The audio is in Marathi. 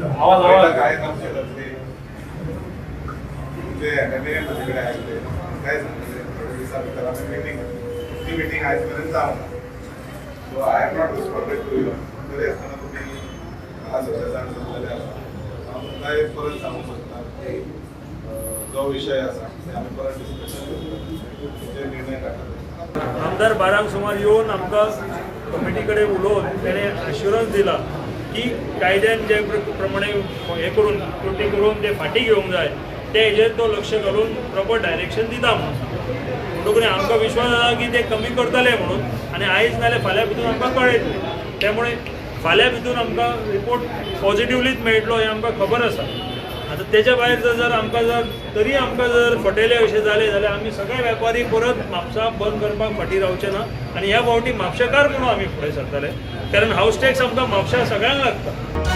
काय काम केलं ते तिकडे आहे ते काय सांगितलं ती मीटिंग आजपर्यंत जाऊ ना so I am not responded to you तरी असताना तुम्ही आज काय परत सांगू शकता की जो विषय असा ते आम्ही परत डिस्कशन करू निर्णय काढला। आमदार 12 सुमार येऊन आमकां कमिटीकडे उलोवन तेणे अश्युरन्स दिला की कायद्यान जे प्रमाणे हे करून कृती करून ते फाटी घेवंक जाय ते हेजेर तो लक्ष घालून प्रॉपर डायरेक्शन दिता म्हणून म्हणटकूच आमकां विश्वास आसा की ते कमी करतले म्हणून आनी आयज नाल्यार फाल्यां भितर आमकां कळयतले त्यामुळे फाल्यां भितर आमकां रिपोर्ट पॉझिटिव्हलीच मेळटलो हें आमकां खबर आसा। आतां तेच्या भायर जर आमकां तरी आमकां फटयले अशें जालें जाल्यार आमी सगळे वेपारी परत म्हापसा बंद करपाक फाटीं रावचे ना आनी ह्या फावटी म्हापशेकार म्हणून आमी फुडें सरतले कारण हावस टॅक्स आमकां म्हापशा सगळ्यांक लागता।